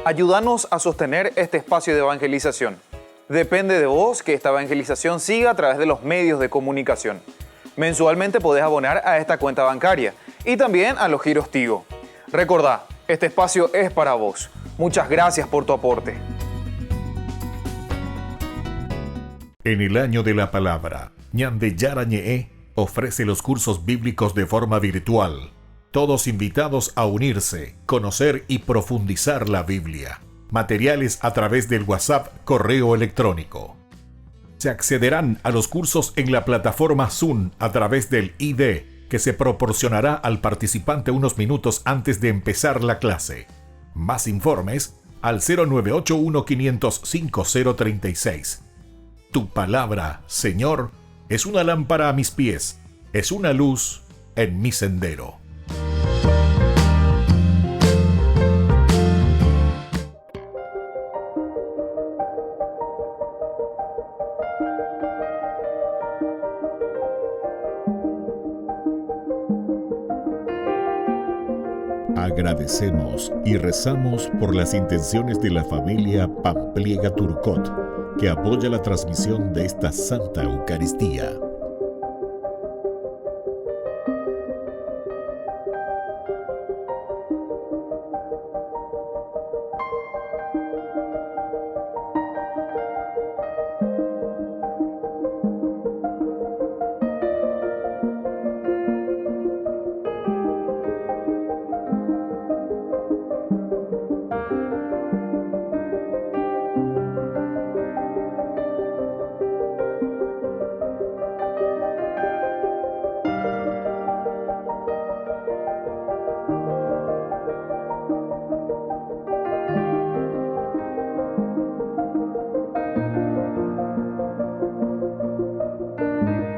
Ayúdanos a sostener este espacio de evangelización. Depende de vos que esta evangelización siga a través de los medios de comunicación. Mensualmente podés abonar a esta cuenta bancaria y también a los giros Tigo. Recordá, este espacio es para vos. Muchas gracias por tu aporte. En el año de la palabra, Ñande Yarañe'e ofrece los cursos bíblicos de forma virtual. Todos invitados a unirse, conocer y profundizar la Biblia. Materiales a través del WhatsApp, correo electrónico. Se accederán a los cursos en la plataforma Zoom a través del ID, que se proporcionará al participante unos minutos antes de empezar la clase. Más informes al 0981-500-5036. Tu palabra, Señor, es una lámpara a mis pies, es una luz en mi sendero. Agradecemos y rezamos por las intenciones de la familia Pampliega Turcot, que apoya la transmisión de esta Santa Eucaristía.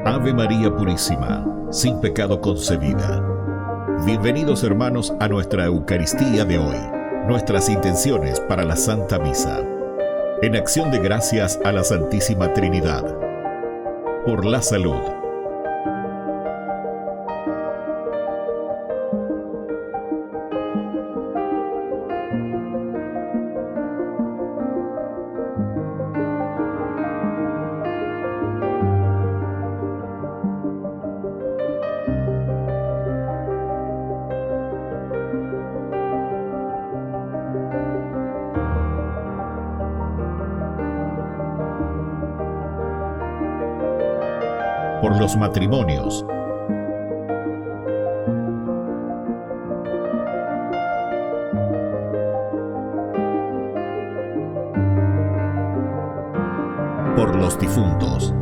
Ave María Purísima, sin pecado concebida. Bienvenidos hermanos a nuestra Eucaristía de hoy, nuestras intenciones para la Santa Misa. En acción de gracias a la Santísima Trinidad. Por la salud. Por los matrimonios. Por los difuntos.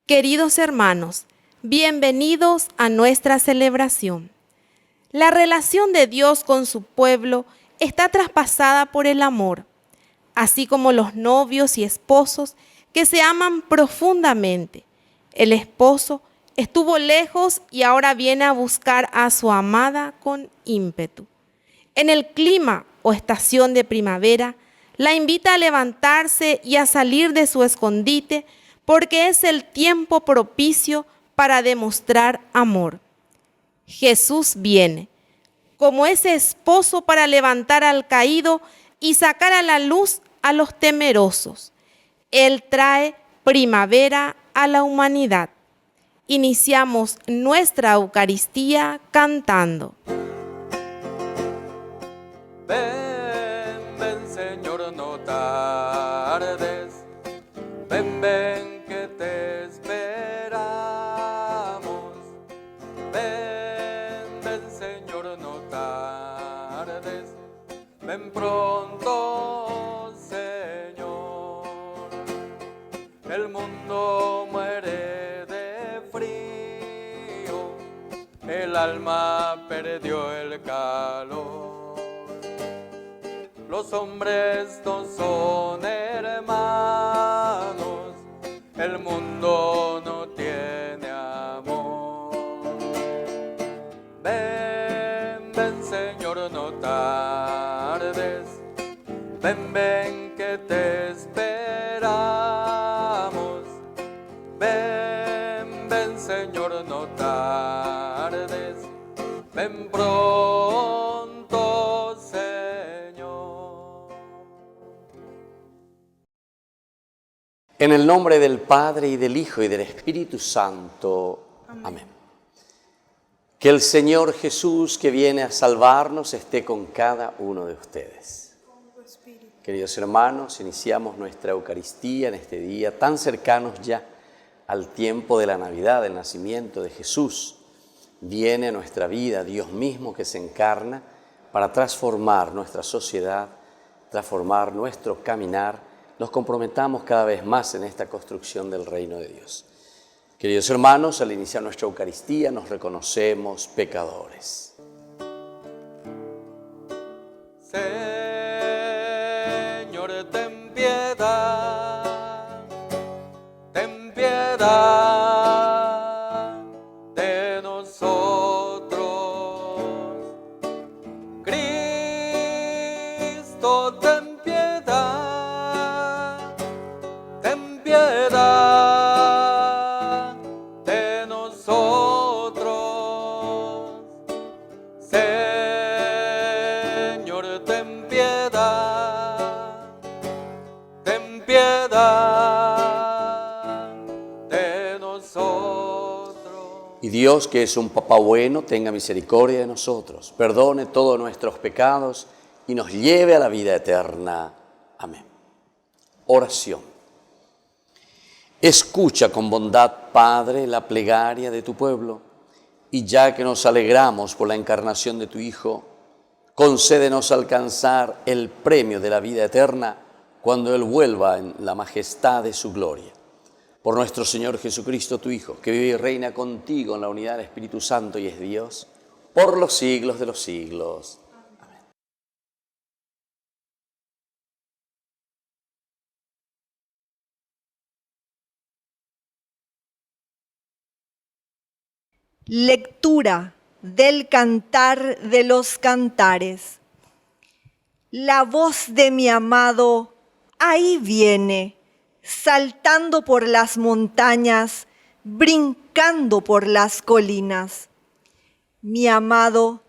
Queridos hermanos, bienvenidos a nuestra celebración. La relación de Dios con su pueblo está traspasada por el amor, así como los novios y esposos que se aman profundamente. El esposo estuvo lejos y ahora viene a buscar a su amada con ímpetu. En el clima o estación de primavera, la invita a levantarse y a salir de su escondite porque es el tiempo propicio para demostrar amor. Jesús viene como ese esposo para levantar al caído y sacar a la luz a los temerosos. Él trae primavera a la humanidad. Iniciamos nuestra Eucaristía cantando. Ven, ven Señor, no tardes. Ven, ven que te esperamos. Ven, ven Señor, no tardes. Ven pronto, Señor. El mundo muere de frío. El alma perdió el calor. Los hombres no son hermanos, el mundo no tiene amor. Ven, ven Señor, no tardes, ven, ven que te esperamos. Ven, ven Señor, no tardes, ven pronto, Señor. En el nombre del Padre, y del Hijo, y del Espíritu Santo. Amén. Que el Señor Jesús, que viene a salvarnos, esté con cada uno de ustedes. Queridos hermanos, iniciamos nuestra Eucaristía en este día, tan cercanos ya al tiempo de la Navidad, del nacimiento de Jesús. Viene a nuestra vida Dios mismo que se encarna para transformar nuestra sociedad, transformar nuestro caminar. Nos comprometamos cada vez más en esta construcción del reino de Dios. Queridos hermanos, al iniciar nuestra Eucaristía nos reconocemos pecadores. Señor, ten piedad, ten piedad de nosotros. Cristo, ten piedad de nosotros. Señor, ten piedad de nosotros. Y Dios, que es un Papá bueno, tenga misericordia de nosotros, perdone todos nuestros pecados y nos lleve a la vida eterna. Amén. Oración. Escucha con bondad, Padre, la plegaria de tu pueblo, y ya que nos alegramos por la encarnación de tu Hijo, concédenos alcanzar el premio de la vida eterna cuando Él vuelva en la majestad de su gloria. Por nuestro Señor Jesucristo, tu Hijo, que vive y reina contigo en la unidad del Espíritu Santo y es Dios, por los siglos de los siglos. Amén. Lectura del Cantar de los Cantares. La voz de mi amado ahí viene, saltando por las montañas, brincando por las colinas. Mi amado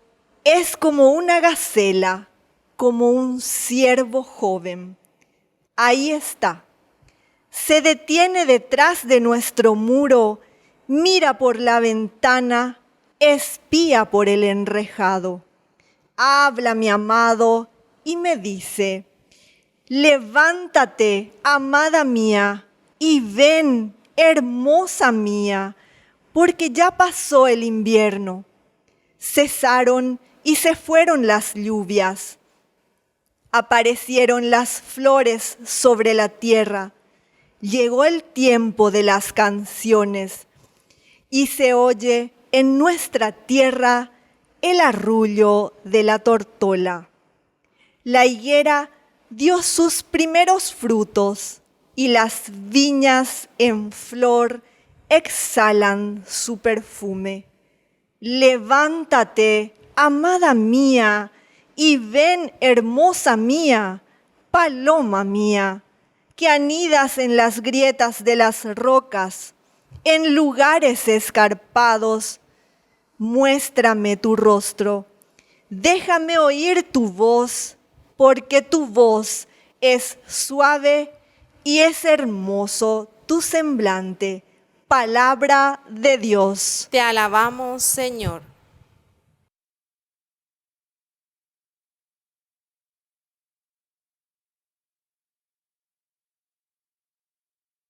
es como una gacela, como un ciervo joven. Ahí está. Se detiene detrás de nuestro muro, mira por la ventana, espía por el enrejado. Habla mi amado y me dice: levántate, amada mía, y ven, hermosa mía, porque ya pasó el invierno. Cesaron y se fueron las lluvias. Aparecieron las flores sobre la tierra. Llegó el tiempo de las canciones y se oye en nuestra tierra el arrullo de la tortola. La higuera dio sus primeros frutos y las viñas en flor exhalan su perfume. Levántate, amada mía, y ven, hermosa mía, paloma mía, que anidas en las grietas de las rocas, en lugares escarpados. Muéstrame tu rostro, déjame oír tu voz, porque tu voz es suave y es hermoso tu semblante. Palabra de Dios. Te alabamos, Señor.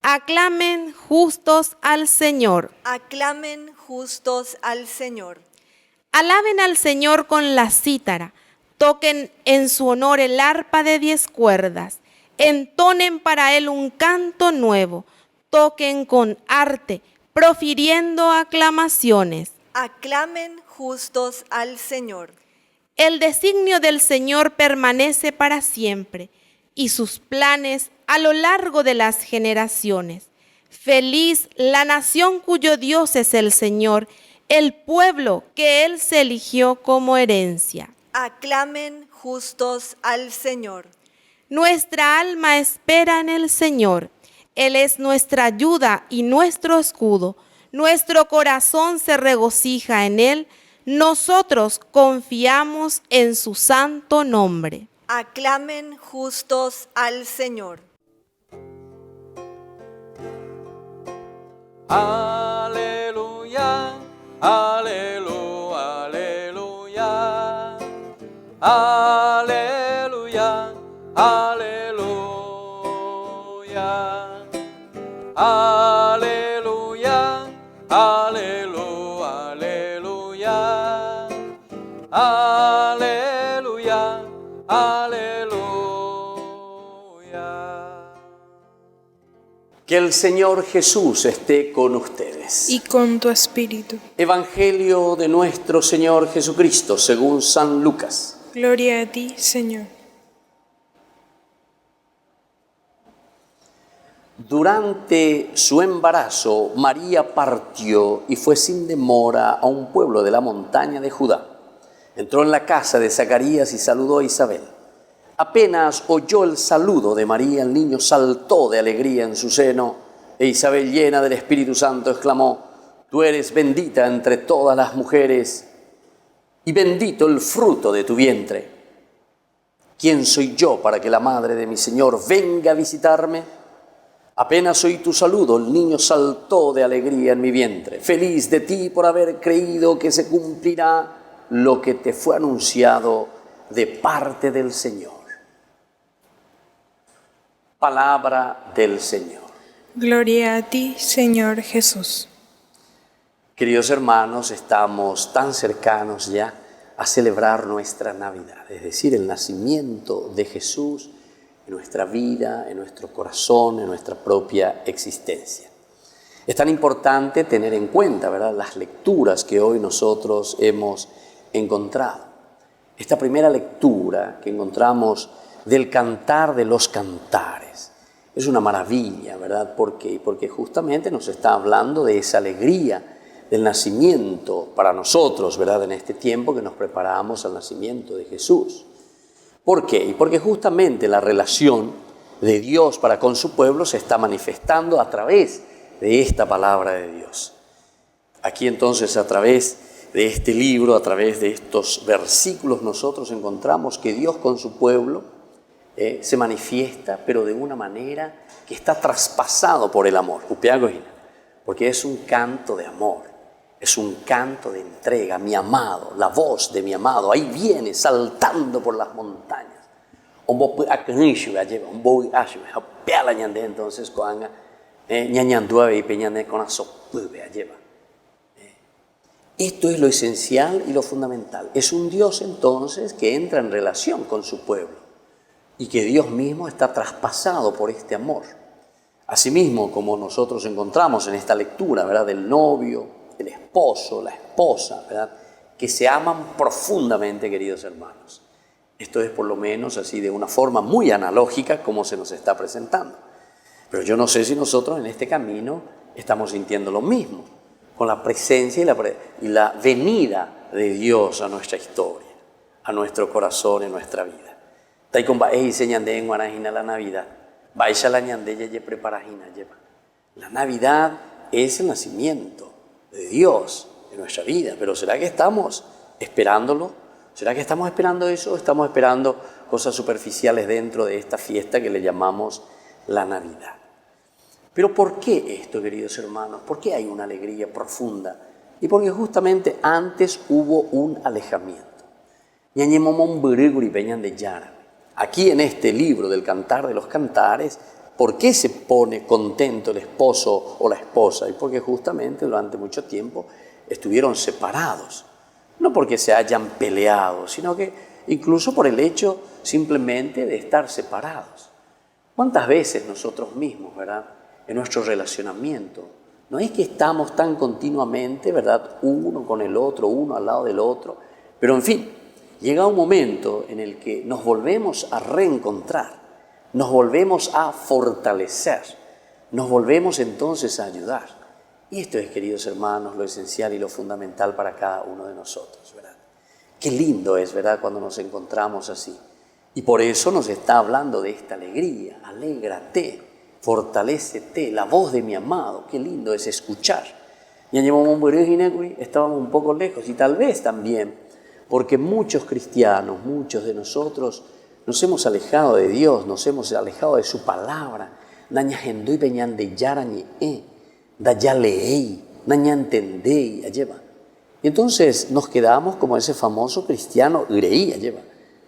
Aclamen justos al Señor. Aclamen justos al Señor. Alaben al Señor con la cítara. Toquen en su honor el arpa de 10 cuerdas. Entonen para él un canto nuevo. Toquen con arte, profiriendo aclamaciones. Aclamen justos al Señor. El designio del Señor permanece para siempre, y sus planes a lo largo de las generaciones. Feliz la nación cuyo Dios es el Señor, el pueblo que Él se eligió como herencia. Aclamen justos al Señor. Nuestra alma espera en el Señor. Él es nuestra ayuda y nuestro escudo. Nuestro corazón se regocija en Él. Nosotros confiamos en su santo nombre. Aclamen justos al Señor. Aleluya, aleluya, aleluya, aleluya, aleluya, aleluya, aleluya, aleluya, aleluya, aleluya. Que el Señor Jesús esté con ustedes. Y con tu espíritu. Evangelio de nuestro Señor Jesucristo según San Lucas. Gloria a ti, Señor. Durante su embarazo, María partió y fue sin demora a un pueblo de la montaña de Judá. Entró en la casa de Zacarías y saludó a Isabel. Apenas oyó el saludo de María, el niño saltó de alegría en su seno, e Isabel, llena del Espíritu Santo, exclamó: Tú eres bendita entre todas las mujeres, y bendito el fruto de tu vientre. ¿Quién soy yo para que la madre de mi Señor venga a visitarme? Apenas oí tu saludo, el niño saltó de alegría en mi vientre. Feliz de ti por haber creído que se cumplirá lo que te fue anunciado de parte del Señor. Palabra del Señor. Gloria a ti, Señor Jesús. Queridos hermanos, estamos tan cercanos ya a celebrar nuestra Navidad, es decir, el nacimiento de Jesús en nuestra vida, en nuestro corazón, en nuestra propia existencia. Es tan importante tener en cuenta, ¿verdad?, las lecturas que hoy nosotros hemos encontrado. Esta primera lectura que encontramos del Cantar de los Cantares es una maravilla, ¿verdad? ¿Por qué? Porque justamente nos está hablando de esa alegría del nacimiento para nosotros, ¿verdad?, en este tiempo que nos preparamos al nacimiento de Jesús. ¿Por qué? Porque justamente la relación de Dios para con su pueblo se está manifestando a través de esta palabra de Dios. Aquí entonces, a través de este libro, a través de estos versículos, nosotros encontramos que Dios con su pueblo se manifiesta, pero de una manera que está traspasado por el amor, porque es un canto de amor, es un canto de entrega. Mi amado, la voz de mi amado, ahí viene saltando por las montañas. Entonces, esto es lo esencial y lo fundamental. Es un Dios entonces que entra en relación con su pueblo y que Dios mismo está traspasado por este amor. Asimismo, como nosotros encontramos en esta lectura, ¿verdad?, del novio, el esposo, la esposa, ¿verdad?, que se aman profundamente, queridos hermanos. Esto es por lo menos así de una forma muy analógica como se nos está presentando. Pero yo no sé si nosotros en este camino estamos sintiendo lo mismo, con la presencia y la venida de Dios a nuestra historia, a nuestro corazón, en nuestra vida. La Navidad. La Navidad es el nacimiento de Dios en nuestra vida, pero ¿será que estamos esperándolo? ¿Será que estamos esperando eso o estamos esperando cosas superficiales dentro de esta fiesta que le llamamos la Navidad? Pero ¿por qué esto, queridos hermanos? ¿Por qué hay una alegría profunda? Y porque justamente antes hubo un alejamiento. Aquí en este libro del Cantar de los Cantares, ¿por qué se pone contento el esposo o la esposa? Y porque justamente durante mucho tiempo estuvieron separados. No porque se hayan peleado, sino que incluso por el hecho simplemente de estar separados. ¿Cuántas veces nosotros mismos, verdad, en nuestro relacionamiento, no es que estamos tan continuamente, verdad, uno con el otro, uno al lado del otro, pero en fin, llega un momento en el que nos volvemos a reencontrar, nos volvemos a fortalecer, nos volvemos entonces a ayudar. Y esto es, queridos hermanos, lo esencial y lo fundamental para cada uno de nosotros, ¿verdad? Qué lindo es, ¿verdad?, cuando nos encontramos así. Y por eso nos está hablando de esta alegría. Alégrate, fortalécete, la voz de mi amado. Qué lindo es escuchar. Y estábamos un poco lejos y tal vez también porque muchos cristianos, muchos de nosotros nos hemos alejado de Dios, nos hemos alejado de su palabra. Y entonces nos quedamos como ese famoso cristiano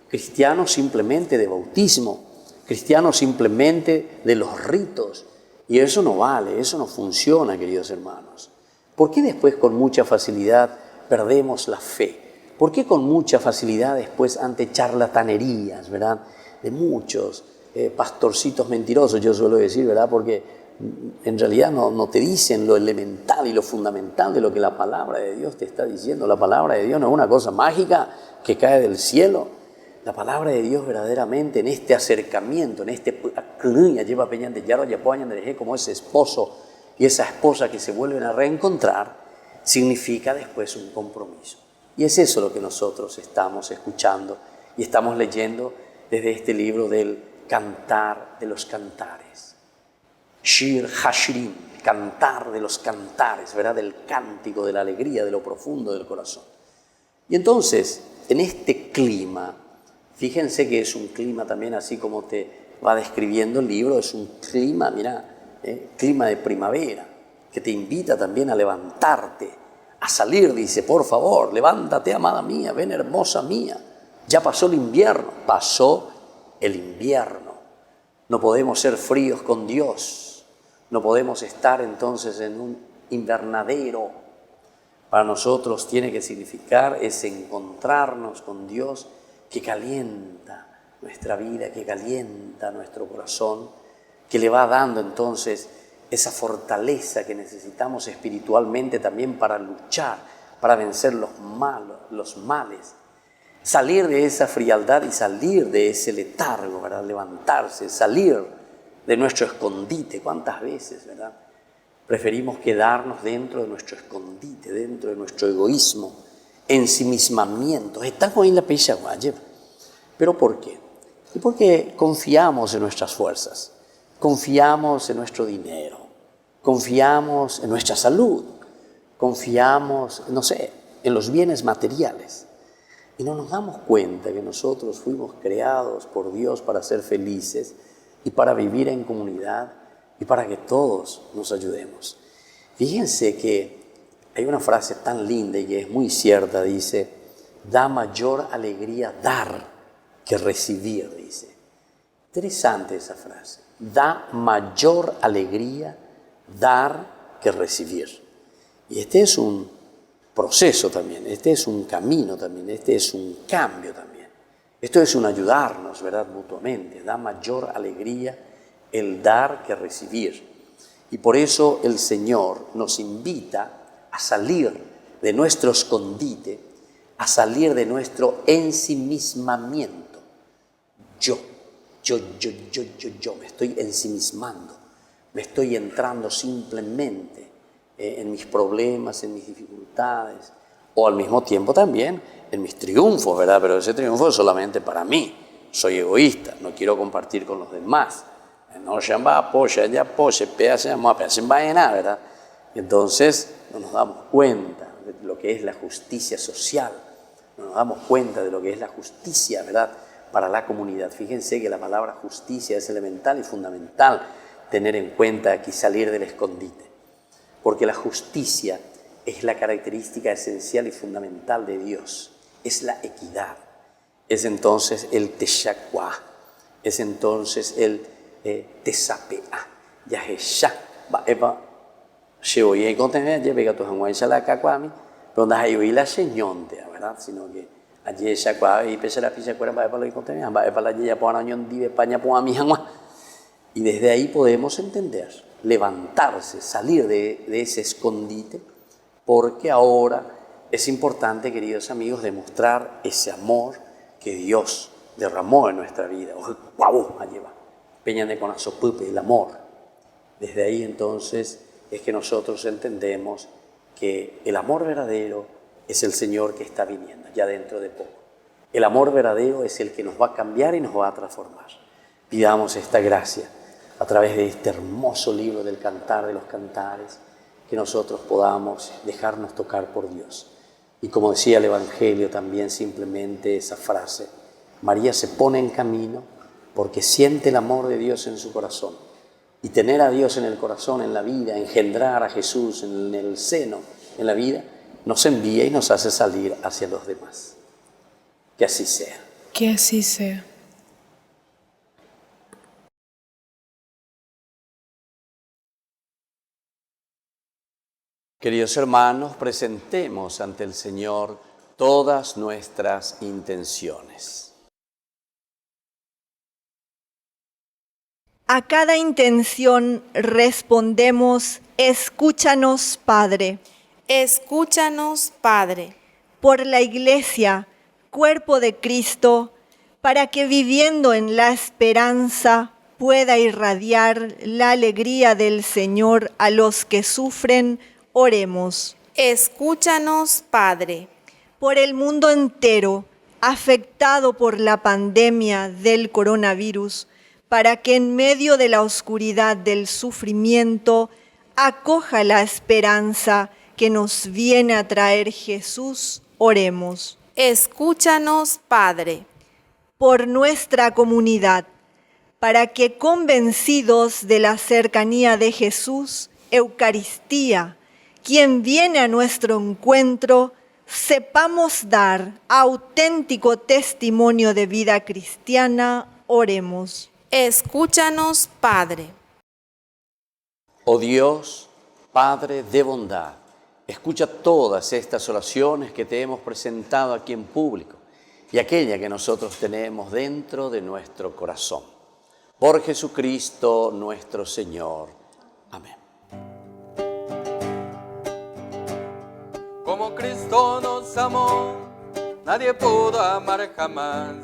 cristiano simplemente de bautismo, cristiano simplemente de los ritos. Y eso no vale, eso no funciona, queridos hermanos. ¿Por qué después con mucha facilidad perdemos la fe? ¿Por qué con mucha facilidad después ante charlatanerías, verdad, de muchos pastorcitos mentirosos, yo suelo decir, verdad, porque en realidad no te dicen lo elemental y lo fundamental de lo que la palabra de Dios te está diciendo? La palabra de Dios no es una cosa mágica que cae del cielo. La palabra de Dios verdaderamente en este acercamiento, en este como ese esposo y esa esposa que se vuelven a reencontrar, significa después un compromiso. Y es eso lo que nosotros estamos escuchando y estamos leyendo desde este libro del Cantar de los Cantares. Shir Hashirim, Cantar de los Cantares, ¿verdad? Del cántico, de la alegría, de lo profundo del corazón. Y entonces, en este clima, fíjense que es un clima también así como te va describiendo el libro, es un clima, clima de primavera, que te invita también a levantarte, a salir, dice, por favor, levántate, amada mía, ven, hermosa mía. Ya pasó el invierno, No podemos ser fríos con Dios, no podemos estar entonces en un invernadero. Para nosotros tiene que significar ese encontrarnos con Dios que calienta nuestra vida, que calienta nuestro corazón, que le va dando entonces esa fortaleza que necesitamos espiritualmente también para luchar, para vencer los males, salir de esa frialdad y salir de ese letargo, ¿verdad? Levantarse, salir de nuestro escondite. ¿Cuántas veces, verdad? Preferimos quedarnos dentro de nuestro escondite, dentro de nuestro egoísmo, ensimismamiento. Estamos en la pecha guaya. ¿Pero por qué? Y porque confiamos en nuestras fuerzas, confiamos en nuestro dinero, confiamos en nuestra salud, confiamos, en los bienes materiales. Y no nos damos cuenta que nosotros fuimos creados por Dios para ser felices y para vivir en comunidad y para que todos nos ayudemos. Fíjense que hay una frase tan linda y que es muy cierta, dice, da mayor alegría dar que recibir, dice. Interesante esa frase. Da mayor alegría dar que recibir. Y este es un proceso también, este es un camino también, este es un cambio también. Esto es un ayudarnos, ¿verdad? Mutuamente. Da mayor alegría el dar que recibir. Y por eso el Señor nos invita a salir de nuestro escondite, a salir de nuestro ensimismamiento. Yo me estoy ensimismando, me estoy entrando simplemente en mis problemas, en mis dificultades, o al mismo tiempo también en mis triunfos, ¿verdad? Pero ese triunfo es solamente para mí. Soy egoísta, no quiero compartir con los demás. No se llama apoya, ya apoya, se llama sin vaina, ¿verdad? Y entonces no nos damos cuenta de lo que es la justicia social, no nos damos cuenta de lo que es la justicia, ¿verdad?, para la comunidad. Fíjense que la palabra justicia es elemental y fundamental tener en cuenta aquí, salir del escondite, porque la justicia es la característica esencial y fundamental de Dios, es la equidad, es entonces el teshacuá, es entonces el tesapea, ya es ya, va eva, se oye con tener, ya pega tu hanguay la cacuami, pero no hay oír la señonte, ¿verdad? Sino que allí ya cuá y pese la ficha cuera va a lo que va a la ya por año en España por a mi hanguay. Y desde ahí podemos entender, levantarse, salir de ese escondite, porque ahora es importante, queridos amigos, demostrar ese amor que Dios derramó en nuestra vida. ¡Guau! Allí va. Peña de conazopupe, el amor. Desde ahí entonces es que nosotros entendemos que el amor verdadero es el Señor que está viniendo ya dentro de poco. El amor verdadero es el que nos va a cambiar y nos va a transformar. Pidamos esta gracia a través de este hermoso libro del Cantar de los Cantares, que nosotros podamos dejarnos tocar por Dios. Y como decía el Evangelio también, simplemente esa frase, María se pone en camino porque siente el amor de Dios en su corazón. Y tener a Dios en el corazón, en la vida, engendrar a Jesús en el seno, en la vida, nos envía y nos hace salir hacia los demás. Que así sea. Que así sea. Queridos hermanos, presentemos ante el Señor todas nuestras intenciones. A cada intención respondemos, escúchanos, Padre. Escúchanos, Padre. Por la Iglesia, cuerpo de Cristo, para que viviendo en la esperanza pueda irradiar la alegría del Señor a los que sufren, oremos. Escúchanos, Padre. Por el mundo entero, afectado por la pandemia del coronavirus, para que en medio de la oscuridad del sufrimiento acoja la esperanza que nos viene a traer Jesús, oremos. Escúchanos, Padre. Por nuestra comunidad, para que convencidos de la cercanía de Jesús, Eucaristía, quien viene a nuestro encuentro, sepamos dar auténtico testimonio de vida cristiana, oremos. Escúchanos, Padre. Oh Dios, Padre de bondad, escucha todas estas oraciones que te hemos presentado aquí en público y aquella que nosotros tenemos dentro de nuestro corazón. Por Jesucristo nuestro Señor. Amén. Como Cristo nos amó, nadie pudo amar jamás.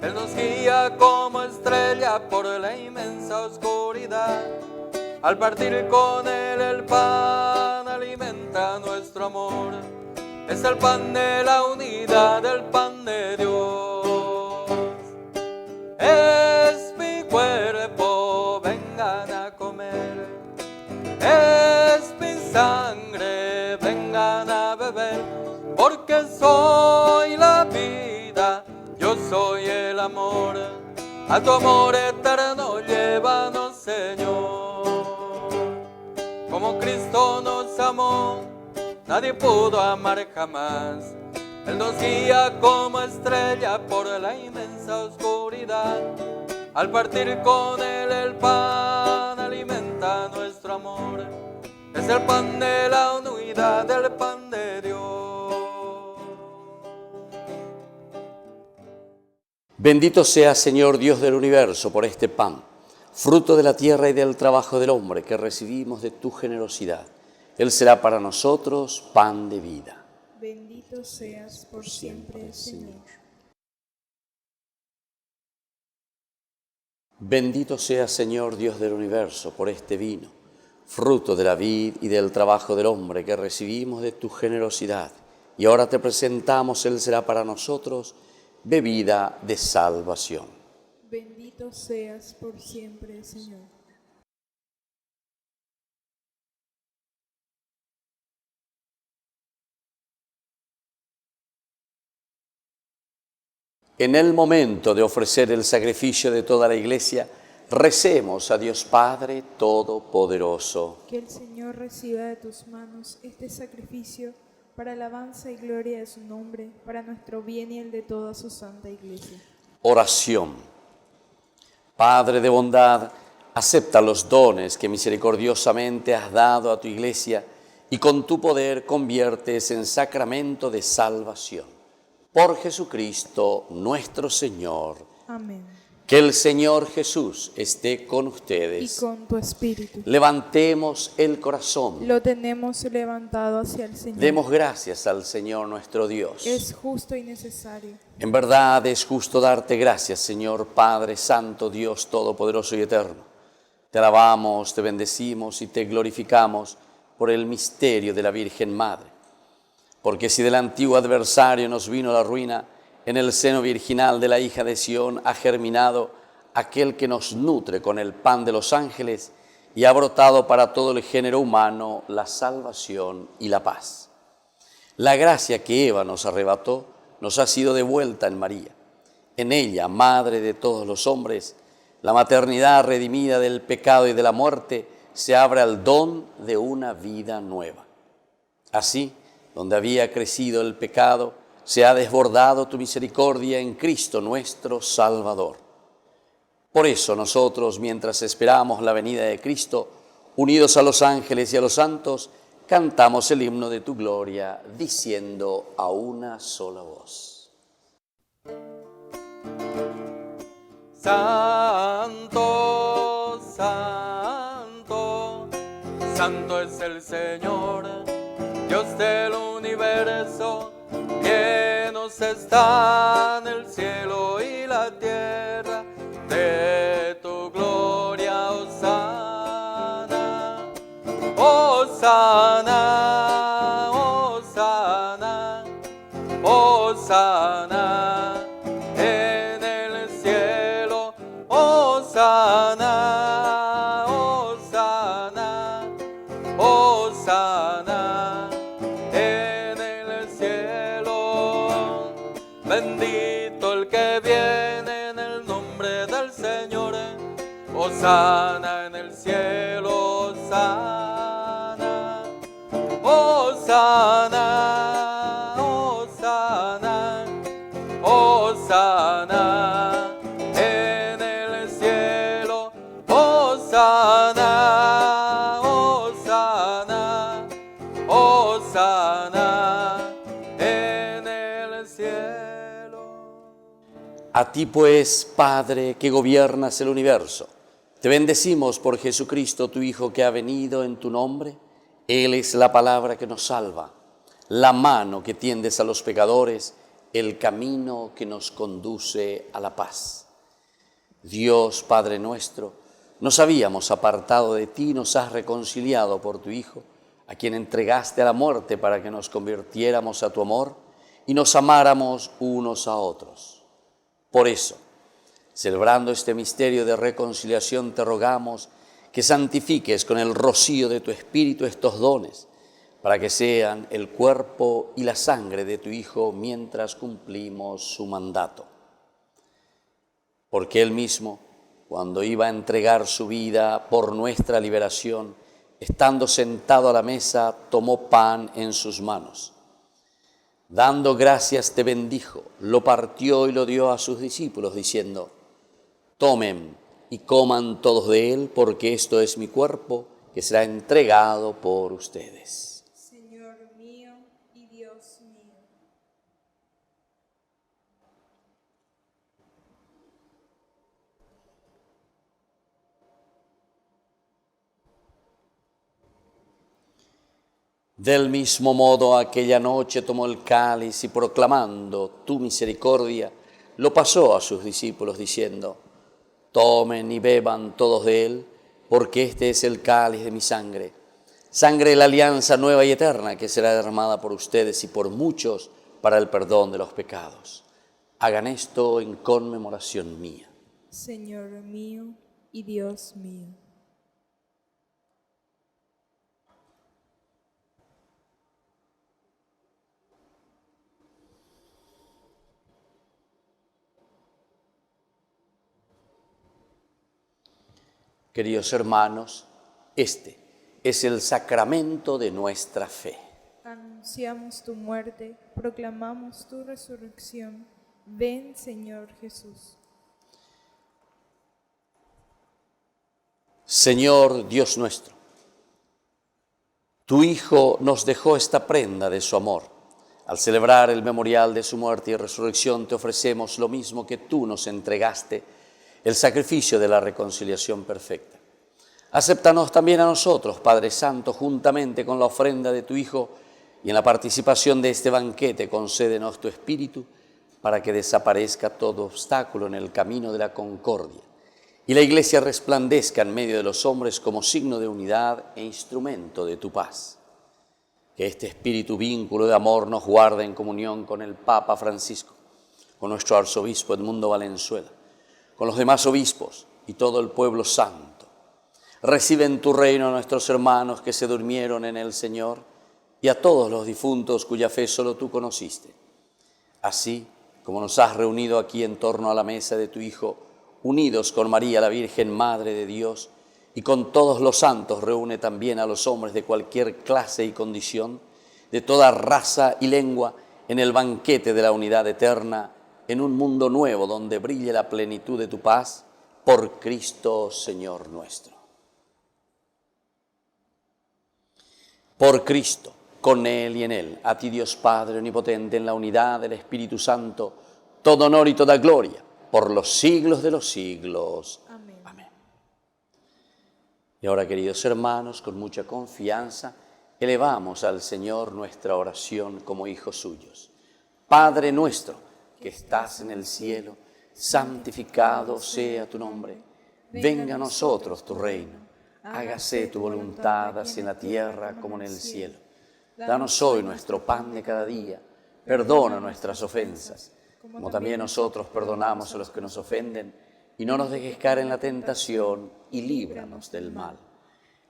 Él nos guía como estrella por la inmensa oscuridad. Al partir con Él el pan, alimenta nuestro amor. Es el pan de la unidad, el pan de Dios. Es mi cuerpo, vengan a comer. Es mi sangre, vengan a beber. Porque soy la vida, yo soy el amor. A tu amor eterno llévanos, Señor. Como Cristo nos amó, nadie pudo amar jamás. Él nos guía como estrella por la inmensa oscuridad. Al partir con Él el pan, alimenta nuestro amor. Es el pan de la unidad, el pan de Dios. Bendito sea, Señor Dios del universo, por este pan, fruto de la tierra y del trabajo del hombre que recibimos de tu generosidad. Él será para nosotros pan de vida. Bendito seas por siempre, Señor. Bendito seas, Señor Dios del universo, por este vino, fruto de la vid y del trabajo del hombre que recibimos de tu generosidad. Y ahora te presentamos, Él será para nosotros bebida de salvación. Bendito seas por siempre, Señor. En el momento de ofrecer el sacrificio de toda la Iglesia, recemos a Dios Padre Todopoderoso. Que el Señor reciba de tus manos este sacrificio para alabanza y gloria de su nombre, para nuestro bien y el de toda su santa Iglesia. Oración. Padre de bondad, acepta los dones que misericordiosamente has dado a tu Iglesia y con tu poder conviertes en sacramento de salvación. Por Jesucristo nuestro Señor. Amén. Que el Señor Jesús esté con Y ustedes. con tu espíritu. Levantemos el corazón. Lo tenemos levantado hacia el Señor. Demos gracias al Señor nuestro Dios. Es justo y necesario. En verdad es justo darte gracias, Señor Padre Santo, Dios Todopoderoso y Eterno. Te alabamos, te bendecimos y te glorificamos por el misterio de la Virgen Madre. Porque si del antiguo adversario nos vino la ruina, en el seno virginal de la hija de Sión ha germinado aquel que nos nutre con el pan de los ángeles y ha brotado para todo el género humano la salvación y la paz. La gracia que Eva nos arrebató nos ha sido devuelta en María. En ella, madre de todos los hombres, la maternidad redimida del pecado y de la muerte se abre al don de una vida nueva. Así, donde había crecido el pecado, se ha desbordado tu misericordia en Cristo nuestro Salvador. Por eso nosotros, mientras esperamos la venida de Cristo, unidos a los ángeles y a los santos, cantamos el himno de tu gloria, diciendo a una sola voz. Santo, santo, santo es el Señor, Dios del universo, llenos están el cielo y la tierra de tu gloria, hosana, hosana, hosana, hosana en el cielo, hosana, hosana, hosana en el cielo. Bendito el que viene en el nombre del Señor, hosana en el cielo, hosana, hosana, hosana, hosana en el cielo, hosana, hosana, hosana en el cielo. A ti pues, Padre, que gobiernas el universo, te bendecimos por Jesucristo, tu Hijo, que ha venido en tu nombre. Él es la palabra que nos salva, la mano que tiendes a los pecadores, el camino que nos conduce a la paz. Dios, Padre nuestro, nos habíamos apartado de ti, nos has reconciliado por tu Hijo, a quien entregaste a la muerte para que nos convirtiéramos a tu amor y nos amáramos unos a otros. Por eso, celebrando este misterio de reconciliación, te rogamos que santifiques con el rocío de tu Espíritu estos dones, para que sean el cuerpo y la sangre de tu Hijo mientras cumplimos su mandato. Porque Él mismo, cuando iba a entregar su vida por nuestra liberación, estando sentado a la mesa, tomó pan en sus manos. Dando gracias te bendijo, lo partió y lo dio a sus discípulos, diciendo: tomen y coman todos de él, porque esto es mi cuerpo, que será entregado por ustedes. Señor mío y Dios mío. Del mismo modo, aquella noche tomó el cáliz y proclamando tu misericordia, lo pasó a sus discípulos diciendo: tomen y beban todos de él, porque este es el cáliz de mi sangre, sangre de la alianza nueva y eterna que será derramada por ustedes y por muchos para el perdón de los pecados. Hagan esto en conmemoración mía. Señor mío y Dios mío. Queridos hermanos, este es el sacramento de nuestra fe. Anunciamos tu muerte, proclamamos tu resurrección. Ven, Señor Jesús. Señor Dios nuestro, tu Hijo nos dejó esta prenda de su amor. Al celebrar el memorial de su muerte y resurrección, te ofrecemos lo mismo que tú nos entregaste, el sacrificio de la reconciliación perfecta. Acéptanos también a nosotros, Padre Santo, juntamente con la ofrenda de tu Hijo, y en la participación de este banquete concédenos tu Espíritu, para que desaparezca todo obstáculo en el camino de la concordia, y la Iglesia resplandezca en medio de los hombres como signo de unidad e instrumento de tu paz. Que este espíritu vínculo de amor nos guarde en comunión con el Papa Francisco, con nuestro arzobispo Edmundo Valenzuela, con los demás obispos y todo el pueblo santo. Recibe en tu reino a nuestros hermanos que se durmieron en el Señor y a todos los difuntos cuya fe solo tú conociste. Así como nos has reunido aquí en torno a la mesa de tu Hijo, unidos con María la Virgen, Madre de Dios, y con todos los santos, reúne también a los hombres de cualquier clase y condición, de toda raza y lengua, en el banquete de la unidad eterna, en un mundo nuevo donde brille la plenitud de tu paz, por Cristo Señor nuestro. Por Cristo, con Él y en Él, a ti Dios Padre Omnipotente, en la unidad del Espíritu Santo, todo honor y toda gloria, por los siglos de los siglos. Amén. Amén. Y ahora, queridos hermanos, con mucha confianza, elevamos al Señor nuestra oración como hijos suyos. Padre nuestro, que estás en el cielo, santificado sea tu nombre. Venga a nosotros tu reino. Hágase tu voluntad, así en la tierra como en el cielo. Danos hoy nuestro pan de cada día. Perdona nuestras ofensas, como también nosotros perdonamos a los que nos ofenden. Y no nos dejes caer en la tentación, y líbranos del mal.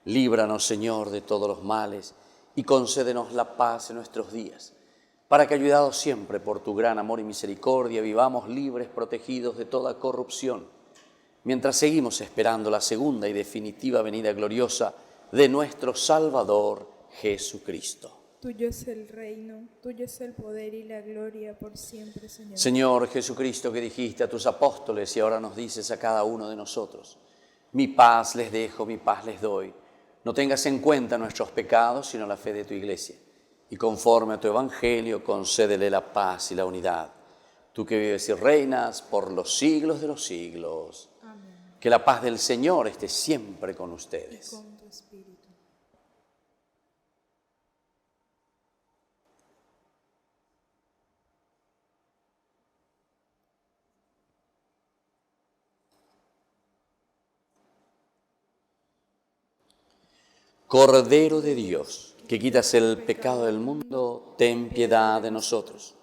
Líbranos, Señor, de todos los males, y concédenos la paz en nuestros días, para que, ayudados siempre por tu gran amor y misericordia, vivamos libres, protegidos de toda corrupción, mientras seguimos esperando la segunda y definitiva venida gloriosa de nuestro Salvador Jesucristo. Tuyo es el reino, tuyo es el poder y la gloria por siempre, Señor. Señor Jesucristo, que dijiste a tus apóstoles y ahora nos dices a cada uno de nosotros: mi paz les dejo, mi paz les doy. No tengas en cuenta nuestros pecados, sino la fe de tu Iglesia. Y conforme a tu Evangelio, concédele la paz y la unidad. Tú que vives y reinas por los siglos de los siglos. Amén. Que la paz del Señor esté siempre con ustedes. Y con tu espíritu. Cordero de Dios, que quitas el pecado del mundo, ten piedad de nosotros.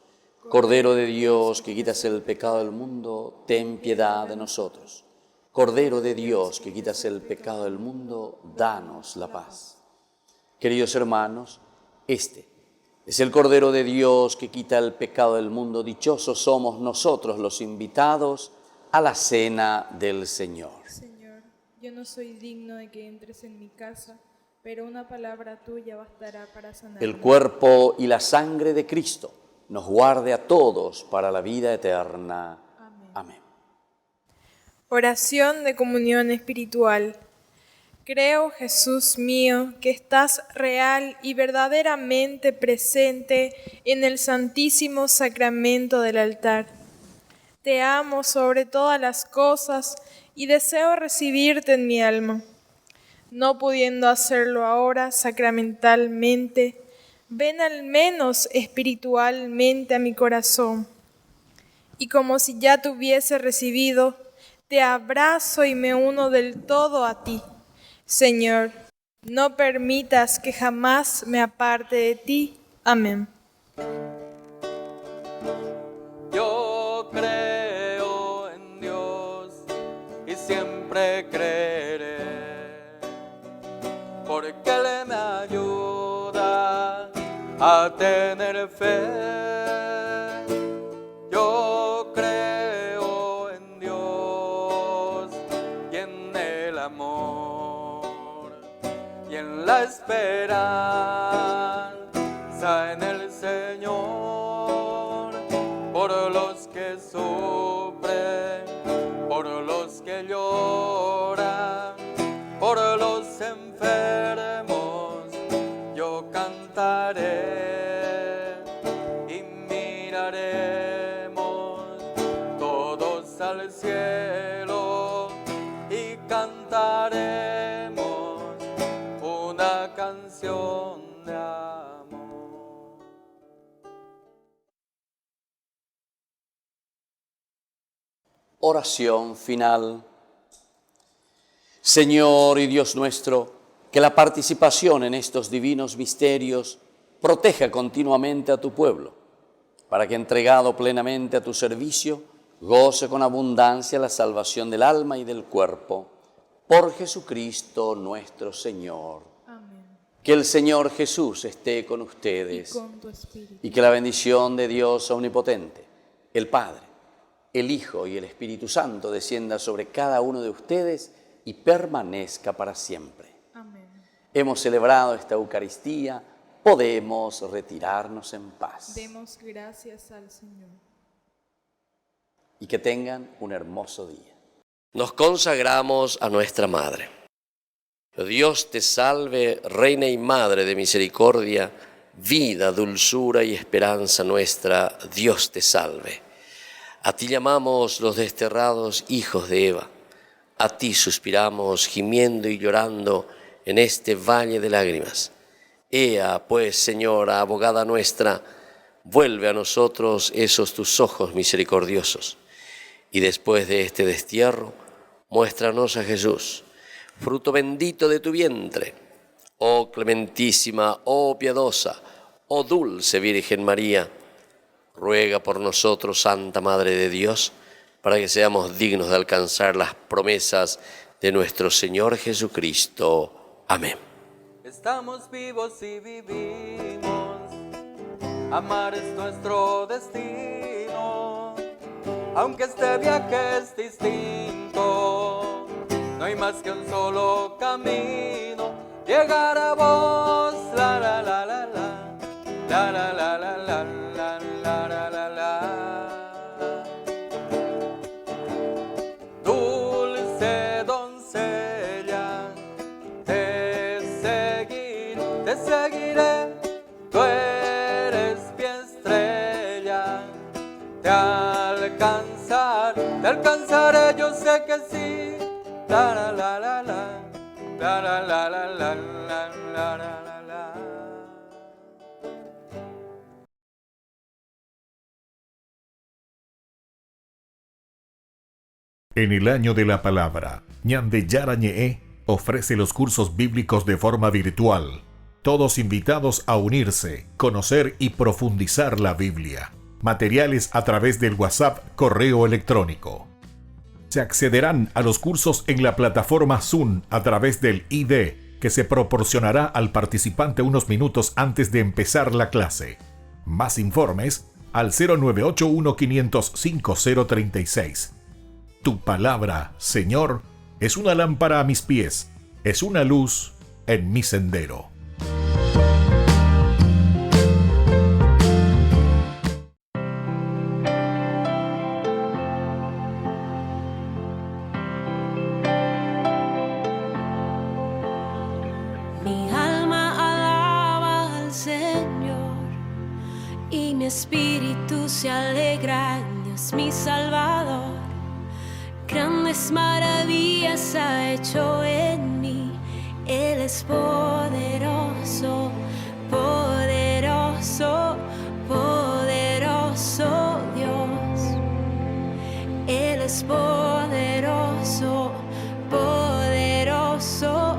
Cordero de Dios, que quitas el pecado del mundo, ten piedad de nosotros. Cordero de Dios, que quitas el pecado del mundo, danos la paz. Queridos hermanos, este es el Cordero de Dios que quita el pecado del mundo. Dichosos somos nosotros los invitados a la cena del Señor. Señor, yo no soy digno de que entres en mi casa, pero una palabra tuya bastará para sanarme. El cuerpo y la sangre de Cristo nos guarde a todos para la vida eterna. Amén. Amén. Oración de comunión espiritual. Creo, Jesús mío, que estás real y verdaderamente presente en el santísimo sacramento del altar. Te amo sobre todas las cosas y deseo recibirte en mi alma. No pudiendo hacerlo ahora sacramentalmente, ven al menos espiritualmente a mi corazón. Y como si ya te hubiese recibido, te abrazo y me uno del todo a ti. Señor, no permitas que jamás me aparte de ti. Amén. Yo creo en Dios y siempre creeré, porque Él me ayuda a tener fe. Yo creo en Dios y en el amor y en la esperanza en el Señor, por los que sufren, por los que lloran, por los enfermos, yo cantaré y miraremos todos al cielo y cantaremos una canción de amor. Oración final. Señor y Dios nuestro, que la participación en estos divinos misterios proteja continuamente a tu pueblo, para que entregado plenamente a tu servicio, goce con abundancia la salvación del alma y del cuerpo. Por Jesucristo nuestro Señor. Amén. Que el Señor Jesús esté con ustedes Y con tu espíritu. y que la bendición de Dios omnipotente, el Padre, el Hijo y el Espíritu Santo descienda sobre cada uno de ustedes y permanezca para siempre. Amén. Hemos celebrado esta Eucaristía, podemos retirarnos en paz. Demos gracias al Señor. Y que tengan un hermoso día. Nos consagramos a nuestra Madre. Dios te salve, Reina y Madre de misericordia, vida, dulzura y esperanza nuestra, Dios te salve. A ti llamamos los desterrados hijos de Eva, a ti suspiramos gimiendo y llorando en este valle de lágrimas. Ea, pues, Señora, abogada nuestra, vuelve a nosotros esos tus ojos misericordiosos, y después de este destierro, muéstranos a Jesús, fruto bendito de tu vientre. Oh clementísima, oh piadosa, oh dulce Virgen María, ruega por nosotros, Santa Madre de Dios, para que seamos dignos de alcanzar las promesas de nuestro Señor Jesucristo. Amén. Estamos vivos y vivimos, amar es nuestro destino, aunque este viaje es distinto, no hay más que un solo camino, llegar a vos, la la la la la, la la la la la, la la la la la. Dulce doncella, te seguiré, tú eres mi estrella, te alcanzaré, yo sé que sí, la la la la la, la la la la la, la la la la. En el año de la palabra, Ñande Yarañe ofrece los cursos bíblicos de forma virtual. Todos invitados a unirse, conocer y profundizar la Biblia. Materiales a través del WhatsApp, correo electrónico. Se accederán a los cursos en la plataforma Zoom a través del ID, que se proporcionará al participante unos minutos antes de empezar la clase. Más informes al 0981-500-5036. Tu palabra, Señor, es una lámpara a mis pies, es una luz en mi sendero. Mi alma alaba al Señor y mi espíritu se alegra en Dios mi Salvador. Grandes maravillas ha hecho en mí, Él es poderoso, poderoso. poderoso, poderoso,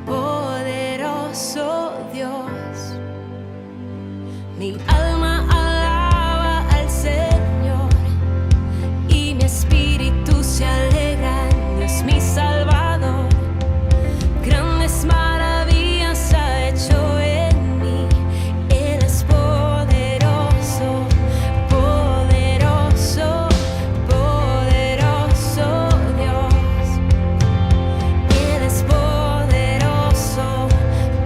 poderoso Dios. Mi alma alaba al Señor y mi espíritu se alegra en Dios mi Salvador. Grandes maravillas ha hecho en mí. Él es poderoso, poderoso, poderoso Dios. Él es poderoso,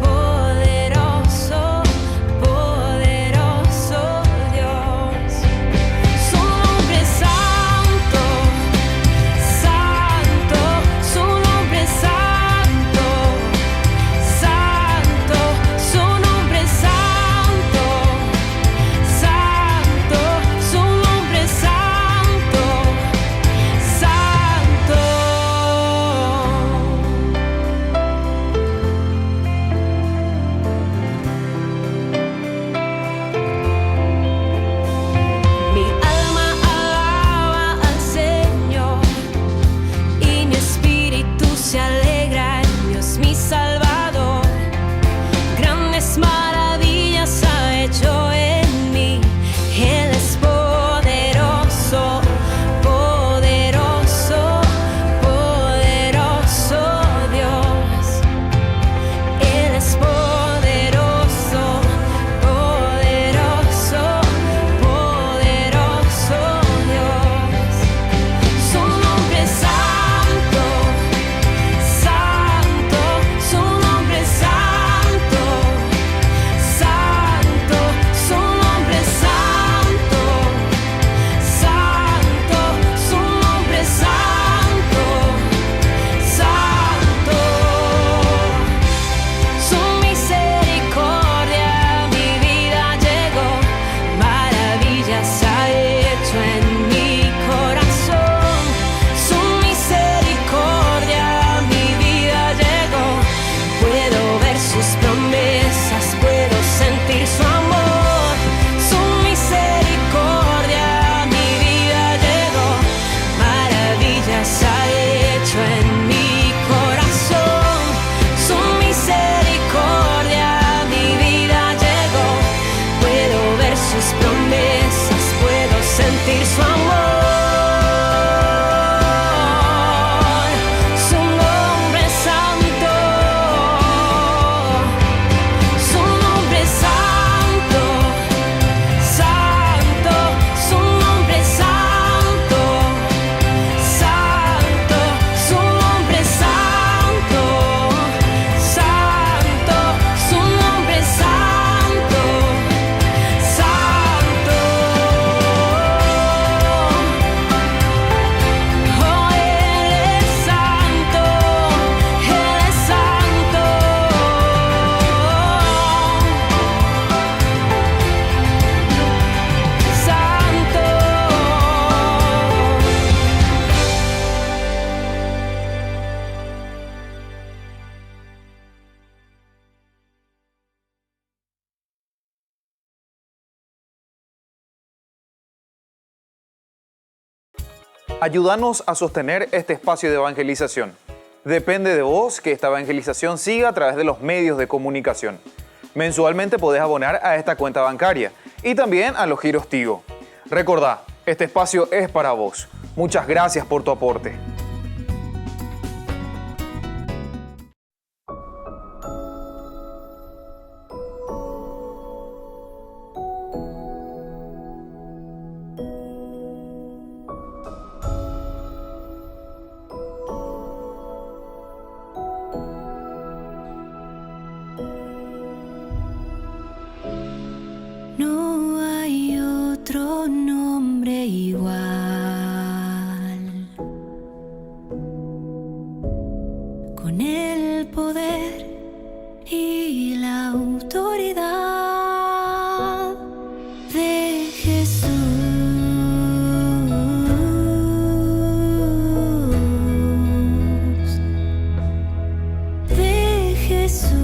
poderoso, poderoso Dios. Su nombre es santo, santo, su nombre es santo, santo, su nombre es santo, santo, su nombre es santo, santo. Mi alma alaba al Señor y mi espíritu se alegra en Dios mi Salvador. Grandes maravillas ha hecho en mí. Él es poderoso, poderoso, poderoso Dios. Él es poderoso, poderoso, poderoso Dios. Su nombre es santo, santo, su nombre es santo, santo, su nombre es santo, santo, su nombre es santo, santo. Su misericordia a mi vida llegó, maravillas ha hecho en mi corazón. Su misericordia a mi vida llegó, puedo ver sus promesas, puedo sentir su amor. Su misericordia a mi vida llegó, maravillas ha hecho en mi corazón. Su misericordia a mi vida llegó, puedo ver sus promesas, puedo sentir su amor. Su nombre es santo, su nombre es santo, santo, su nombre es santo, santo, su nombre es santo, santo, su nombre es santo, santo. Oh, Él es santo, Él es santo. Santo. Ayúdanos a sostener este espacio de evangelización. Depende de vos que esta evangelización siga a través de los medios de comunicación. Mensualmente podés abonar a esta cuenta bancaria y también a los giros Tigo. Recordá, este espacio es para vos. Muchas gracias por tu aporte. No hay otro nombre igual, con el poder y la autoridad de Jesús, de Jesús.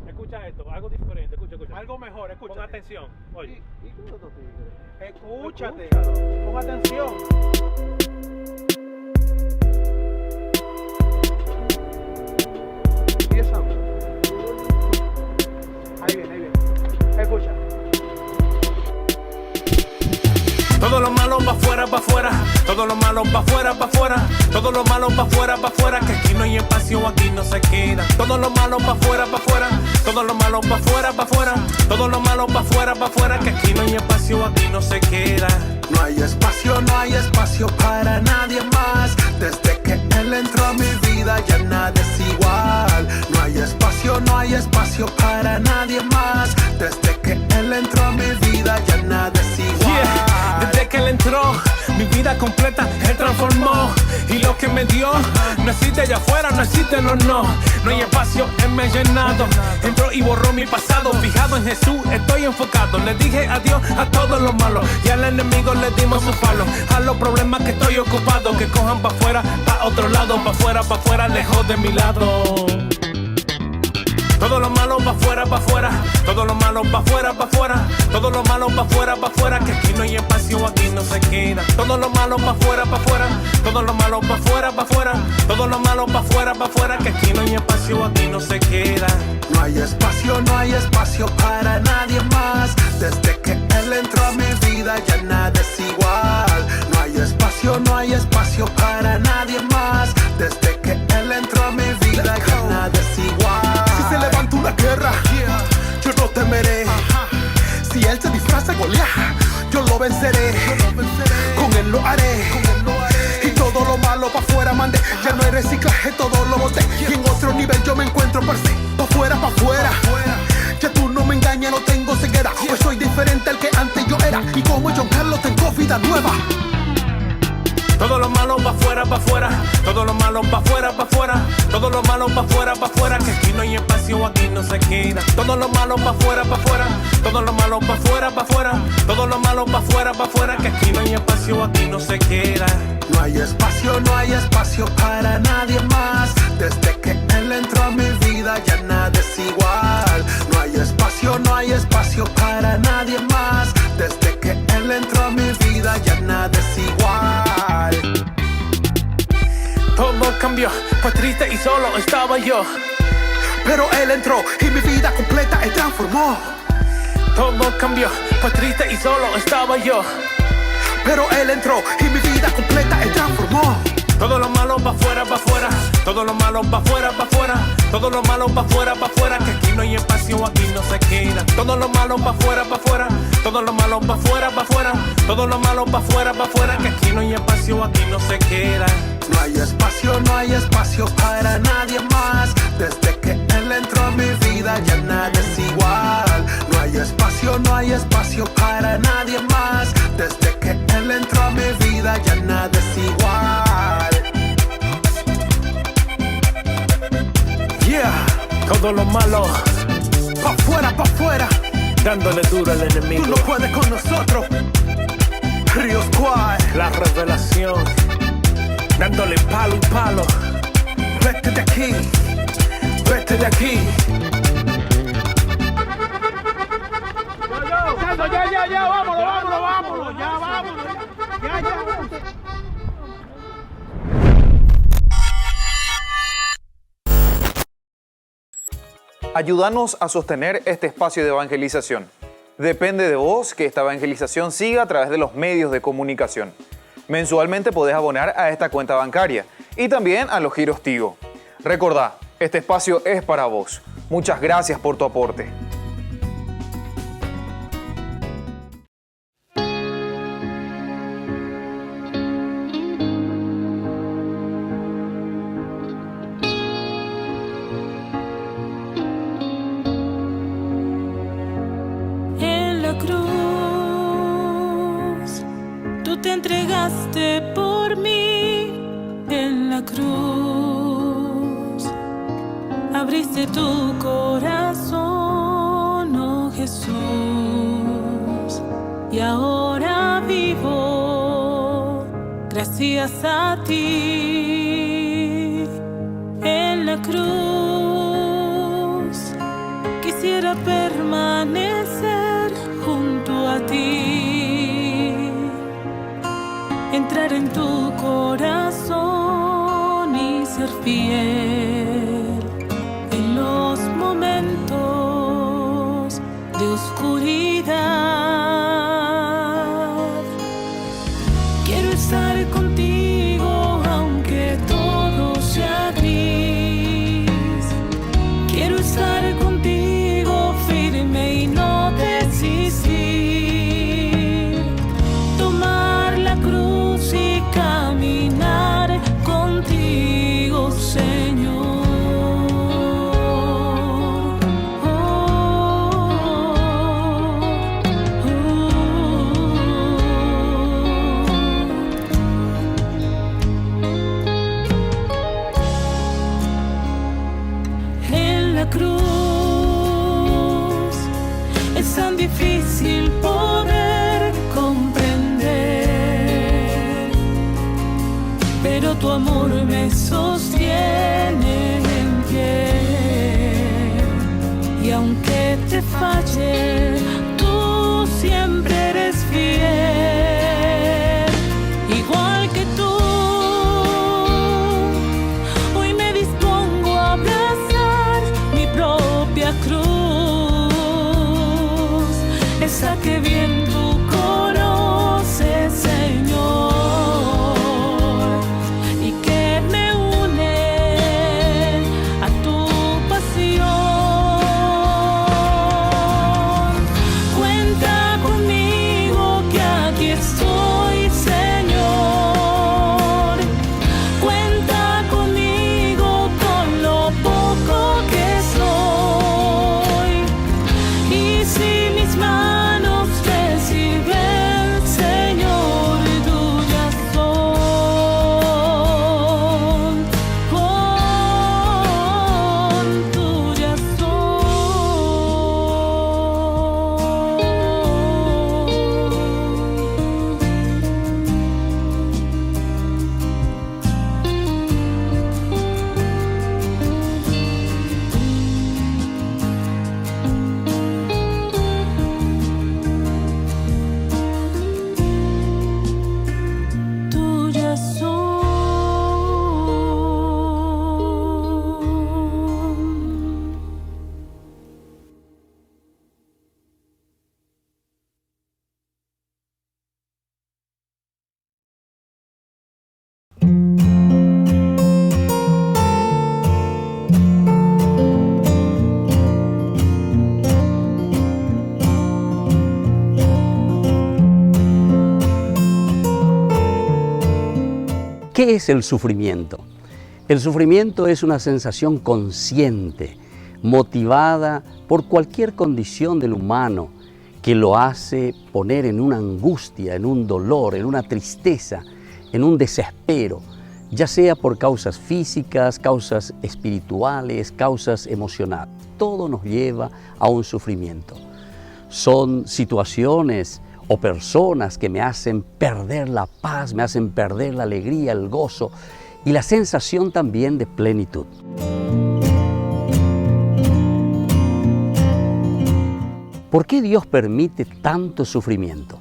Escucha esto, algo diferente, escucha. Algo mejor, escucha. Pon atención, oye. ¿Y cómo estos tigres? Escúchate, pon atención. Empieza. Ahí viene. Escucha. Todo lo malo pa' afuera, pa' afuera. Todo lo malo pa' afuera, pa' afuera. Todo lo malo pa' afuera, pa' afuera. Que aquí no hay espacio, aquí no se queda. Todo lo malo pa' afuera, pa' afuera. Todo lo malo pa' afuera, pa' afuera. Todo lo malo pa' afuera, pa' afuera. Que aquí no hay espacio, aquí no se queda. No hay espacio para nadie más. Desde que él entró a mi vida ya nada es igual. No hay espacio para nadie más. Desde que él entró a mi vida ya nada es igual. Yeah. Desde que él entró, mi vida completa él transformó. Y lo que me dio, no existe allá afuera, no existe, no. No hay espacio, él me ha llenado. Entró y borró mi pasado. Fijado en Jesús, estoy enfocado. Le dije adiós a todos los malos. Y al enemigo le dimos su palo. A los problemas que estoy ocupado. Que cojan pa' afuera, pa' otro lado. Pa' afuera, lejos de mi lado. Todo lo malo pa' afuera, pa' afuera. Todo lo malo pa' afuera, pa' afuera. Todo lo malo pa' afuera, pa' afuera. Que aquí no hay espacio, aquí no se queda. Todo lo malo pa' afuera, pa' afuera. Todo lo malo pa' afuera, pa' afuera. Todo lo malo pa' afuera, pa' afuera. Que aquí no hay espacio, aquí no se queda. No hay espacio para nadie más. Desde que él entró a mi vida ya nada es igual. No hay espacio para nadie más. Desde que él entró a mi vida ya nada es igual. Si se levanta una guerra, yo no temeré. Si él se disfraza Goliat, yo lo venceré. Con él lo haré. Y todo lo malo pa' afuera mandé. Ya no hay reciclaje, todo lo boté. Y en otro nivel yo me encuentro per se. Pa' afuera, pa' afuera. Ya tú no me engañas, no tengo ceguera. Pues soy diferente al que antes yo era. Y como John Carlos tengo vida nueva. Todo lo malo pa' afuera, pa' afuera. Todo lo malo pa' afuera, pa' afuera. Todo lo malo pa' afuera, pa' afuera. Que aquí no hay espacio, aquí no se queda. Todo lo malo pa' afuera, pa' afuera. Todo lo malo pa' afuera, pa' afuera. Todo lo malo pa' afuera, pa' afuera. Que aquí no hay espacio, aquí no se queda. No hay espacio para nadie más. Desde que él entró a mi vida ya nada es igual. No hay espacio para nadie más. Desde que él entró a mi vida ya nada es igual. Todo cambió, fue triste y solo estaba yo. Pero él entró y mi vida completa él transformó. Todo cambió, fue triste y solo estaba yo. Pero él entró y mi vida completa él transformó. Todo lo malo pa' afuera, pa' afuera. Todo lo malo pa' afuera, pa' afuera. Todo lo malo pa' afuera, pa' afuera. Que aquí no hay espacio, aquí no se queda. Todo lo malo pa' afuera, pa' afuera. Todo lo malo pa' afuera, pa' afuera. Todo lo malo pa' afuera, pa' afuera. Que aquí no hay espacio, aquí no se queda. No hay espacio para nadie más. Desde que él entró a mi vida ya nada es igual. No hay espacio para nadie más. Desde que él entró a mi vida ya nada es igual. Yeah, todo lo malo pa' afuera, dándole duro al enemigo. Tú no puedes con nosotros. Río Squad, la revelación, dándole palo y palo. Vete de aquí, vete de aquí. Ya, vámonos, ya, vámonos. Ya. Ayúdanos a sostener este espacio de evangelización. Depende de vos que esta evangelización siga a través de los medios de comunicación. Mensualmente podés abonar a esta cuenta bancaria y también a los giros Tigo. Recordá, este espacio es para vos. Muchas gracias por tu aporte. Te entregaste por mí en la cruz, abriste tu corazón, oh Jesús, y ahora vivo gracias a ti. la cruz. Quisiera permanecer junto a ti, entrar en tu corazón y ser fiel en los momentos de oscuridad. Quiero estar contigo aunque todo sea gris. Quiero estar contigo firme y no desistir. Tomar la cruz y caminar contigo, Señor. En la cruz es tan difícil poder comprender, pero tu amor me sostiene en pie. Y aunque te falle, tú siempre eres fiel. Igual que tú, hoy me dispongo a abrazar mi propia cruz, esa que bien tú conoces, Señor, y que me une a tu pasión. Cuenta conmigo que aquí estoy, Señor. Cuenta conmigo con lo poco que soy. Y si mis manos te sirven, Señor, tuyas son. Tuyas ¿Qué es el sufrimiento? El sufrimiento es una sensación consciente, motivada por cualquier condición del humano que lo hace poner en una angustia, en un dolor, en una tristeza, en un desespero, ya sea por causas físicas, causas espirituales, causas emocionales. Todo nos lleva a un sufrimiento. Son situaciones o personas que me hacen perder la paz, me hacen perder la alegría, el gozo y la sensación también de plenitud. ¿Por qué Dios permite tanto sufrimiento?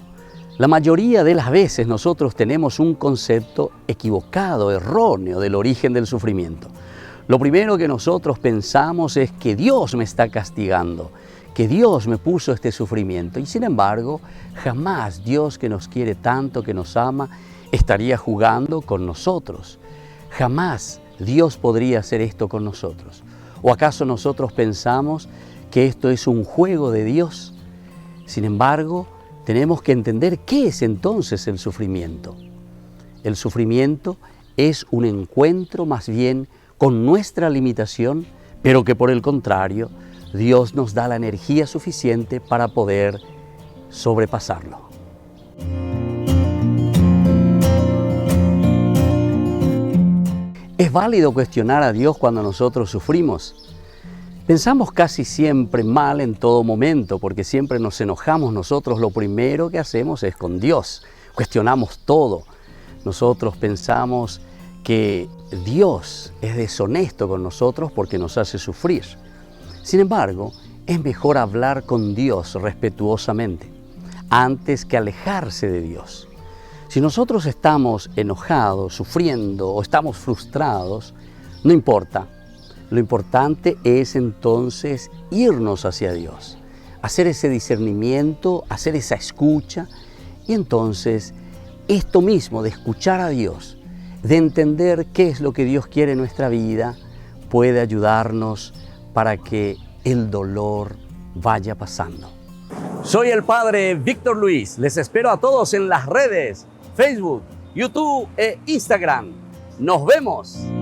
La mayoría de las veces nosotros tenemos un concepto equivocado, erróneo del origen del sufrimiento. Lo primero que nosotros pensamos es que Dios me está castigando, que Dios me puso este sufrimiento. Y sin embargo, jamás Dios, que nos quiere tanto, que nos ama, estaría jugando con nosotros. Jamás Dios podría hacer esto con nosotros. ¿O acaso nosotros pensamos que esto es un juego de Dios? Sin embargo, tenemos que entender qué es entonces el sufrimiento. El sufrimiento es un encuentro más bien con nuestra limitación, pero que por el contrario, Dios nos da la energía suficiente para poder sobrepasarlo. ¿Es válido cuestionar a Dios cuando nosotros sufrimos? Pensamos casi siempre mal en todo momento, porque siempre nos enojamos. Nosotros lo primero que hacemos es con Dios. Cuestionamos todo. Nosotros pensamos que Dios es deshonesto con nosotros porque nos hace sufrir. Sin embargo, es mejor hablar con Dios respetuosamente antes que alejarse de Dios. Si nosotros estamos enojados, sufriendo o estamos frustrados, no importa. Lo importante es entonces irnos hacia Dios, hacer ese discernimiento, hacer esa escucha y entonces esto mismo de escuchar a Dios, de entender qué es lo que Dios quiere en nuestra vida, puede ayudarnos para que el dolor vaya pasando. Soy el Padre Víctor Luis. Les espero a todos en las redes Facebook, YouTube e Instagram. ¡Nos vemos!